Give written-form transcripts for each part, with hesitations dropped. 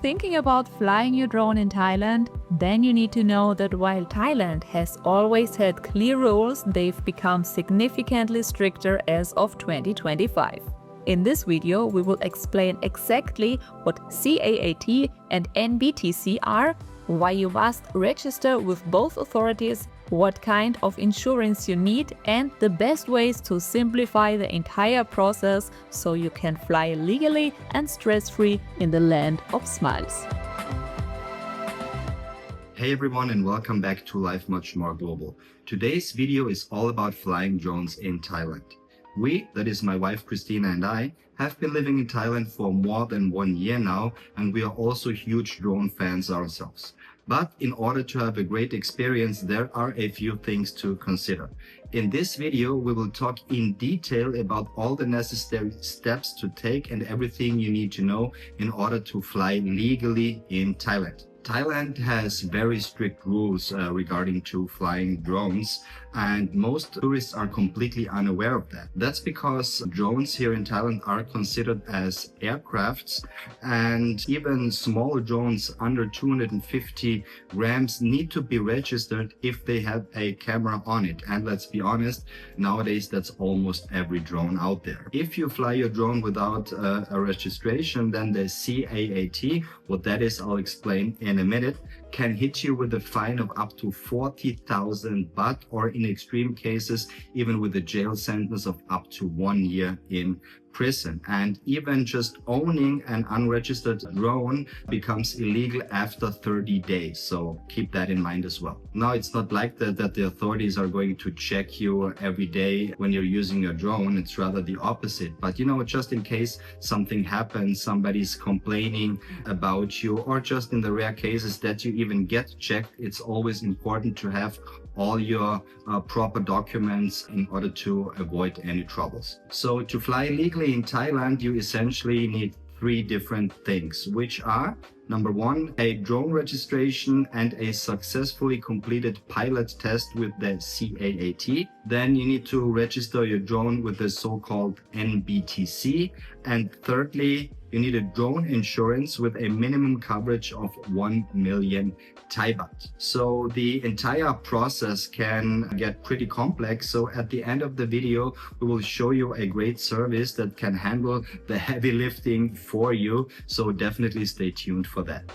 Thinking about flying your drone in Thailand? Then you need to know that while Thailand has always had clear rules, they've become significantly stricter as of 2025. In this video, we will explain exactly what CAAT and NBTC are, why you must register with both authorities, what kind of insurance you need, and the best ways to simplify the entire process so you can fly legally and stress-free in the land of smiles. Hey everyone, and welcome back to Life Much More Global. Today's video is all about flying drones in Thailand. We, that is my wife Christina and I, have been living in Thailand for more than 1 year now, and we are also huge drone fans ourselves. But in order to have a great experience, there are a few things to consider. In this video, we will talk in detail about all the necessary steps to take and everything you need to know in order to fly legally in Thailand. Thailand has very strict rules regarding to flying drones, and most tourists are completely unaware of that. That's because drones here in Thailand are considered as aircrafts, and even small drones under 250 grams need to be registered if they have a camera on it. And let's be honest, nowadays that's almost every drone out there. If you fly your drone without a registration, then the CAAT, what that is, I'll explain in a minute, can hit you with a fine of up to 40,000 baht, or in extreme cases even with a jail sentence of up to 1 year in prison. And even just owning an unregistered drone becomes illegal after 30 days. So keep that in mind as well. Now, it's not like that the authorities are going to check you every day when you're using your drone. It's rather the opposite. But just in case something happens, somebody's complaining about you, or just in the rare cases that you even get checked, it's always important to have all your proper documents in order to avoid any troubles. So to fly legally in Thailand, you essentially need 3 different things, which are: number 1, a drone registration and a successfully completed pilot test with the CAAT. Then you need to register your drone with the so-called NBTC. And thirdly, you need a drone insurance with a minimum coverage of 1 million Thai baht. So the entire process can get pretty complex. So at the end of the video, we will show you a great service that can handle the heavy lifting for you. So definitely stay tuned for that.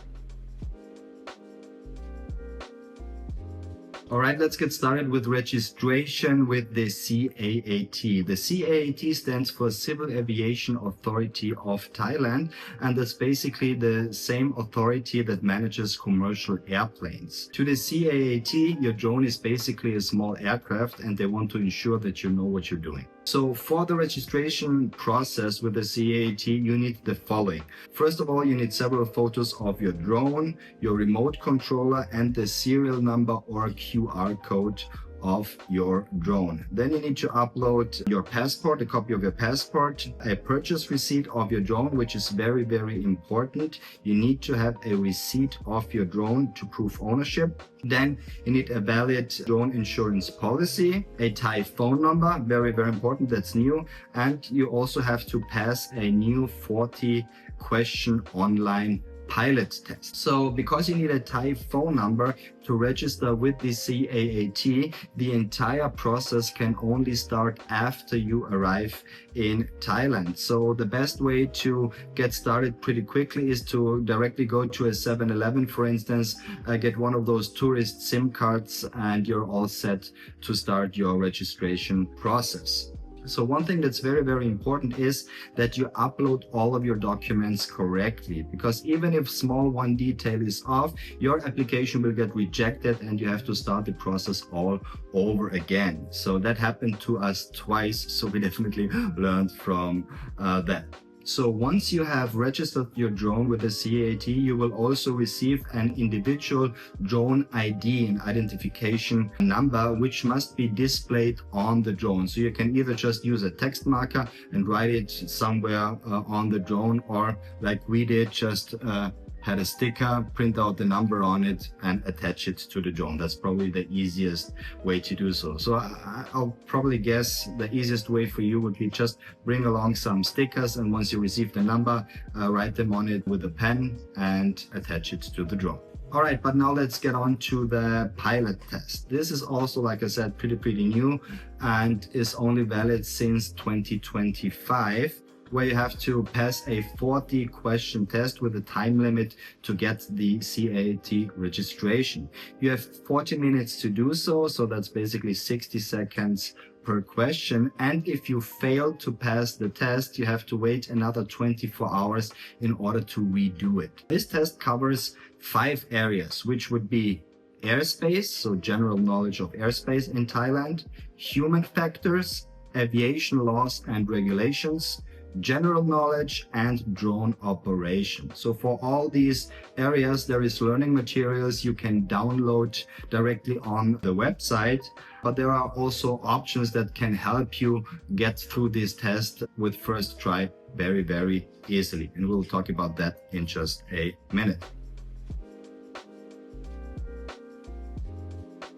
All right, let's get started with registration with the CAAT. The CAAT stands for Civil Aviation Authority of Thailand, and that's basically the same authority that manages commercial airplanes. To the CAAT, your drone is basically a small aircraft, and they want to ensure that you know what you're doing. So for the registration process with the CAAT, you need the following. First of all, you need several photos of your drone, your remote controller, and the serial number or QR code of your drone. Then you need to upload your passport, a copy of your passport, a purchase receipt of your drone, which is very, very important. You need to have a receipt of your drone to prove ownership. Then you need a valid drone insurance policy, a Thai phone number, very, very important, that's new. And you also have to pass a new 40-question online pilot test. So because you need a Thai phone number to register with the CAAT, the entire process can only start after you arrive in Thailand. So the best way to get started pretty quickly is to directly go to a 7-Eleven, for instance, get one of those tourist SIM cards, and you're all set to start your registration process. So one thing that's very, very important is that you upload all of your documents correctly, because even if small one detail is off, your application will get rejected and you have to start the process all over again. So that happened to us twice, so we definitely learned from that. So once you have registered your drone with the CAAT, you will also receive an individual drone ID, an identification number, which must be displayed on the drone. So you can either just use a text marker and write it somewhere on the drone, or like we did, just had a sticker, print out the number on it and attach it to the drone. That's probably the easiest way to do so. So I'll probably guess the easiest way for you would be just bring along some stickers, and once you receive the number, write them on it with a pen and attach it to the drone. All right, but now let's get on to the pilot test. This is also, like I said, pretty new and is only valid since 2025, where you have to pass a 40 question test with a time limit to get the CAAT registration. You have 40 minutes to do so, so that's basically 60 seconds per question, and if you fail to pass the test, you have to wait another 24 hours in order to redo it. This test covers 5 areas, which would be airspace, so general knowledge of airspace in Thailand, human factors, aviation laws and regulations, general knowledge, and drone operation. So for all these areas, there is learning materials you can download directly on the website, but there are also options that can help you get through this test with first try very easily, and we'll talk about that in just a minute.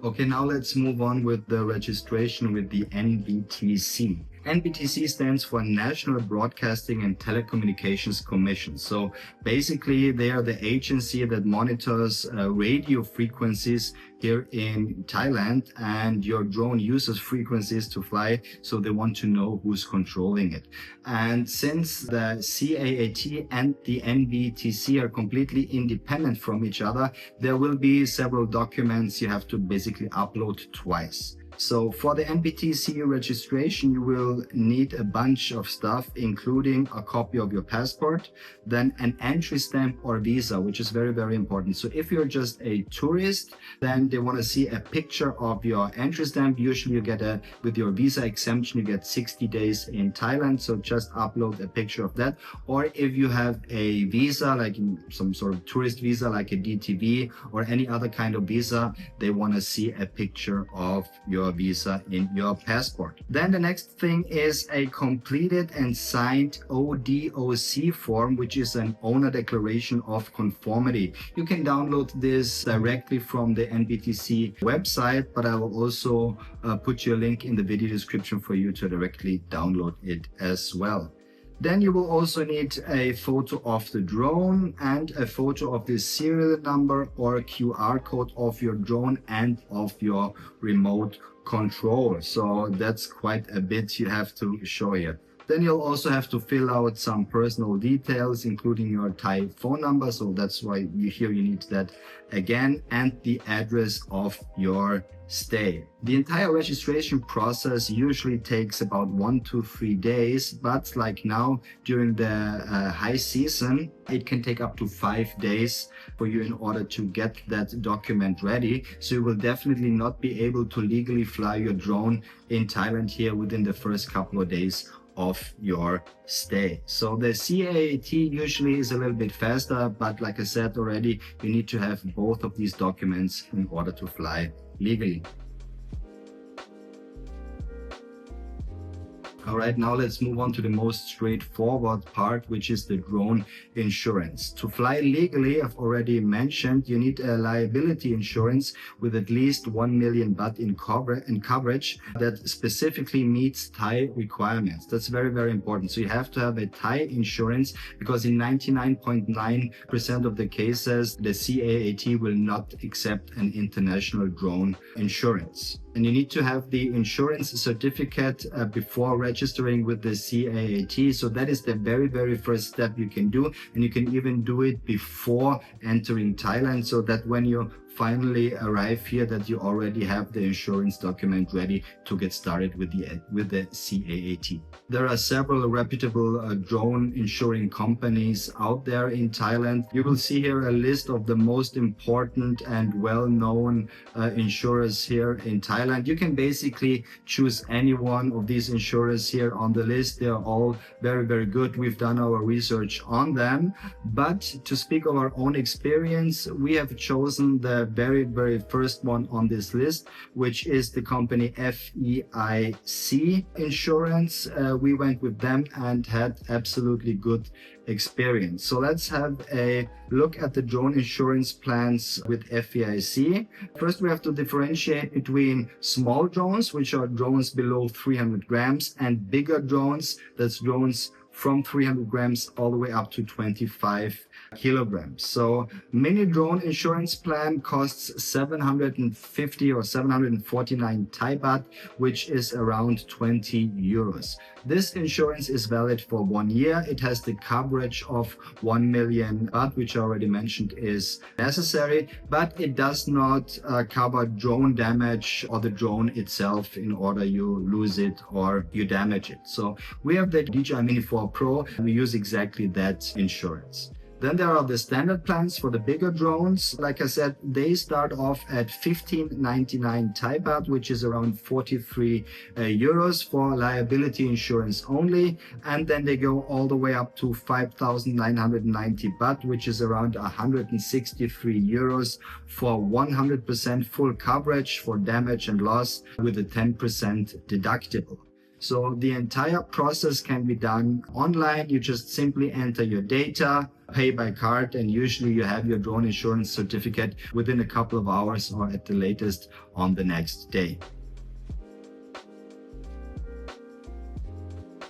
Okay, now let's move on with the registration with the NBTC. NBTC stands for National Broadcasting and Telecommunications Commission. So basically they are the agency that monitors radio frequencies here in Thailand, and your drone uses frequencies to fly, so they want to know who's controlling it. And since the CAAT and the NBTC are completely independent from each other, there will be several documents you have to basically upload twice. So for the NBTC registration, you will need a bunch of stuff, including a copy of your passport, then an entry stamp or visa, which is very important. So if you're just a tourist, then they want to see a picture of your entry stamp. Usually you get with your visa exemption, you get 60 days in Thailand. So just upload a picture of that. Or if you have a visa, like some sort of tourist visa, like a DTV or any other kind of visa, they want to see a picture of your visa in your passport. Then the next thing is a completed and signed ODOC form, which is an owner declaration of conformity. You can download this directly from the NBTC website, but I will also put you a link in the video description for you to directly download it as well. Then you will also need a photo of the drone and a photo of the serial number or QR code of your drone and of your remote control. So that's quite a bit you have to show here. Then you'll also have to fill out some personal details, including your Thai phone number. So that's why you need that again, and the address of your stay. The entire registration process usually takes about 1 to 3 days, but like now during the high season, it can take up to 5 days for you in order to get that document ready. So you will definitely not be able to legally fly your drone in Thailand here within the first couple of days of your stay. So the CAAT usually is a little bit faster, but like I said already, you need to have both of these documents in order to fly legally. All right, now let's move on to the most straightforward part, which is the drone insurance. To fly legally, I've already mentioned, you need a liability insurance with at least 1 million baht in coverage that specifically meets Thai requirements. That's very important. So you have to have a Thai insurance, because in 99.9% of the cases, the CAAT will not accept an international drone insurance. And you need to have the insurance certificate before registering with the CAAT. So that is the very first step you can do. And you can even do it before entering Thailand, so that when you finally arrive here, that you already have the insurance document ready to get started with the CAAT. There are several reputable drone insuring companies out there in Thailand. You will see here a list of the most important and well-known insurers here in Thailand. You can basically choose any one of these insurers here on the list. They are all very good. We've done our research on them, but to speak of our own experience, we have chosen the the very first one on this list, which is the company FEIC Insurance. We went with them and had absolutely good experience. So let's have a look at the drone insurance plans with FEIC. First, we have to differentiate between small drones, which are drones below 300 grams, and bigger drones, that's drones from 300 grams all the way up to 25 kilograms. So mini drone insurance plan costs 750 or 749 Thai baht, which is around 20 euros. This insurance is valid for 1 year. It has the coverage of 1 million baht, which I already mentioned is necessary, but it does not cover drone damage or the drone itself in order you lose it or you damage it. So we have the DJI Mini 4 Pro, and we use exactly that insurance. Then there are the standard plans for the bigger drones. Like I said, they start off at 1599 Thai baht, which is around 43 euros for liability insurance only. And then they go all the way up to 5,990 baht, which is around 163 euros for 100% full coverage for damage and loss with a 10% deductible. So the entire process can be done online. You just simply enter your data, pay by card, and usually you have your drone insurance certificate within a couple of hours or at the latest on the next day.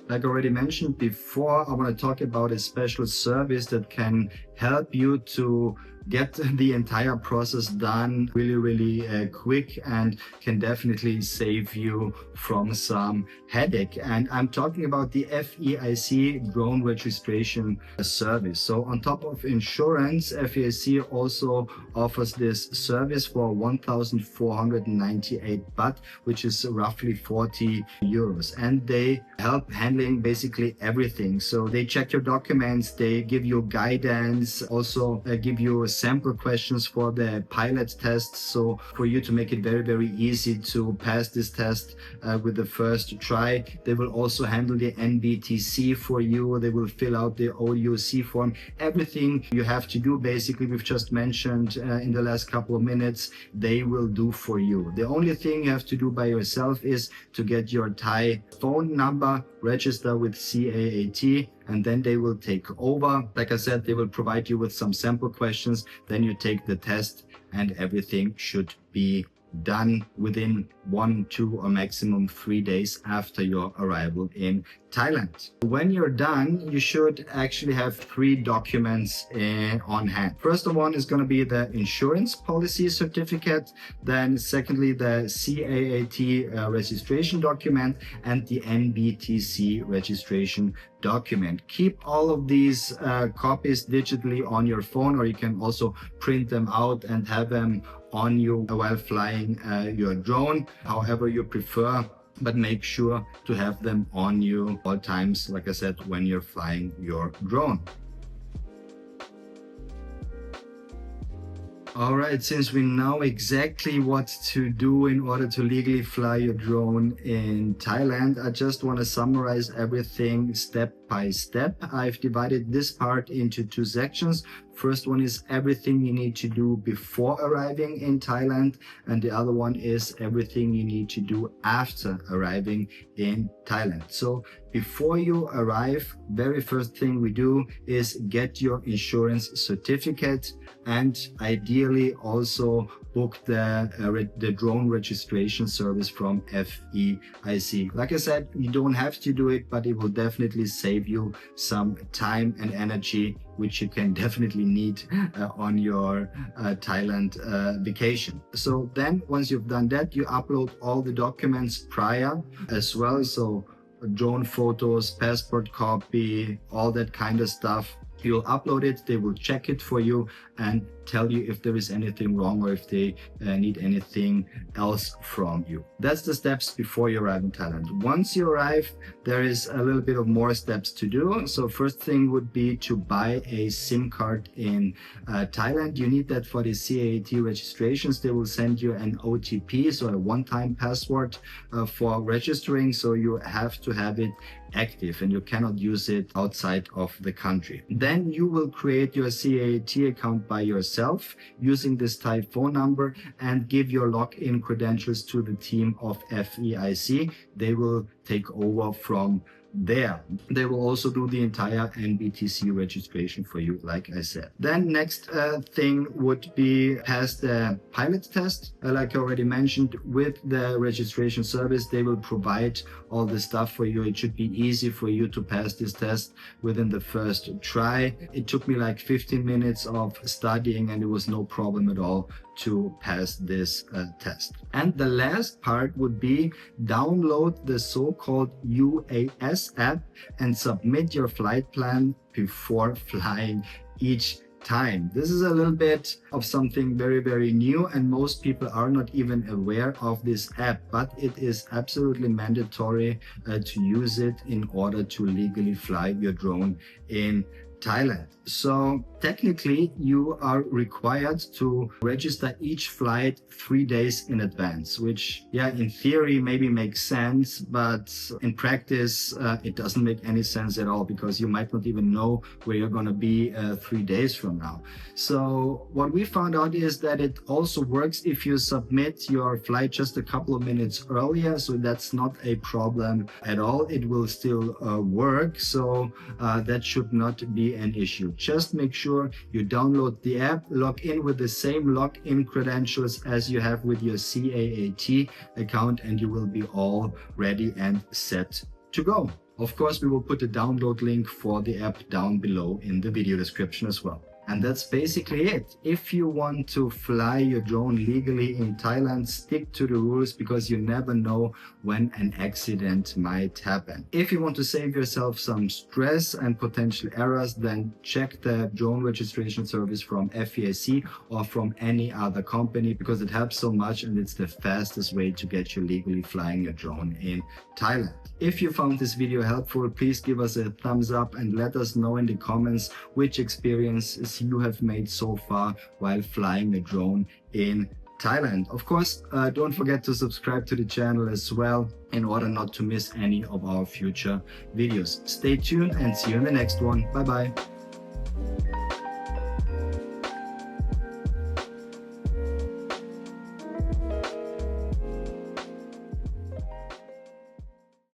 Like I already mentioned before, I want to talk about a special service that can help you to get the entire process done really quick and can definitely save you from some headache. And I'm talking about the FEIC drone registration service. So on top of insurance, FEIC also offers this service for 1,498 baht, which is roughly 40 euros. And they help handling basically everything. So they check your documents, they give you guidance, also give you sample questions for the pilot test, so for you to make it very easy to pass this test with the first try. They will also handle the NBTC for you. They will fill out the OUC form. Everything you have to do, basically, we've just mentioned in the last couple of minutes, they will do for you. The only thing you have to do by yourself is to get your Thai phone number, register with CAAT, and then they will take over. Like I said, they will provide you with some sample questions. Then you take the test and everything should be done within 1, 2, or maximum 3 days after your arrival in Thailand. When you're done, you should actually have 3 documents on hand. First one is going to be the insurance policy certificate. Then secondly, the CAAT registration document and the NBTC registration document. Keep all of these copies digitally on your phone, or you can also print them out and have them on you while flying your drone, however you prefer, but make sure to have them on you all times, like I said, when you're flying your drone. All right, since we know exactly what to do in order to legally fly your drone in Thailand, I just want to summarize everything step by step. I've divided this part into 2 sections. First one is everything you need to do before arriving in Thailand, and the other one is everything you need to do after arriving in Thailand. So before you arrive, very first thing we do is get your insurance certificate, and ideally also book the drone registration service from FEIC. Like I said, you don't have to do it, but it will definitely save you some time and energy, which you can definitely need on your Thailand vacation. So then once you've done that, you upload all the documents prior as well. So drone photos, passport copy, all that kind of stuff. You'll upload it, they will check it for you and tell you if there is anything wrong or if they need anything else from you. That's the steps before you arrive in Thailand. Once you arrive, there is a little bit of more steps to do. So first thing would be to buy a SIM card in Thailand. You need that for the CAAT registrations. They will send you an OTP, so a one-time password for registering. So you have to have it active and you cannot use it outside of the country. Then you will create your CAAT account account by yourself using this Thai phone number and give your login credentials to the team of FEIC. They will take over from there. They will also do the entire NBTC registration for you, like I said. Then next thing would be pass the pilot test. Like I already mentioned, with the registration service, they will provide all the stuff for you. It should be easy for you to pass this test within the first try. It took me like 15 minutes of studying and it was no problem at all to pass this test. And the last part would be download the so-called UAS app and submit your flight plan before flying each time. This is a little bit of something very, very new, and most people are not even aware of this app, but it is absolutely mandatory to use it in order to legally fly your drone in Thailand. So technically you are required to register each flight 3 days in advance, which in theory maybe makes sense, but in practice it doesn't make any sense at all, because you might not even know where you're going to be 3 days from now. So what we found out is that it also works if you submit your flight just a couple of minutes earlier, so that's not a problem at all. It will still work, so that should not be an issue. Just make sure you download the app, log in with the same login credentials as you have with your CAAT account, and you will be all ready and set to go. Of course, we will put a download link for the app down below in the video description as well. And that's basically it. If you want to fly your drone legally in Thailand, stick to the rules, because you never know when an accident might happen. If you want to save yourself some stress and potential errors, then check the drone registration service from FEIC or from any other company, because it helps so much and it's the fastest way to get you legally flying your drone in Thailand. If you found this video helpful, please give us a thumbs up and let us know in the comments which experiences you have made so far while flying a drone in Thailand. Of course, don't forget to subscribe to the channel as well in order not to miss any of our future videos. Stay tuned and see you in the next one. Bye bye.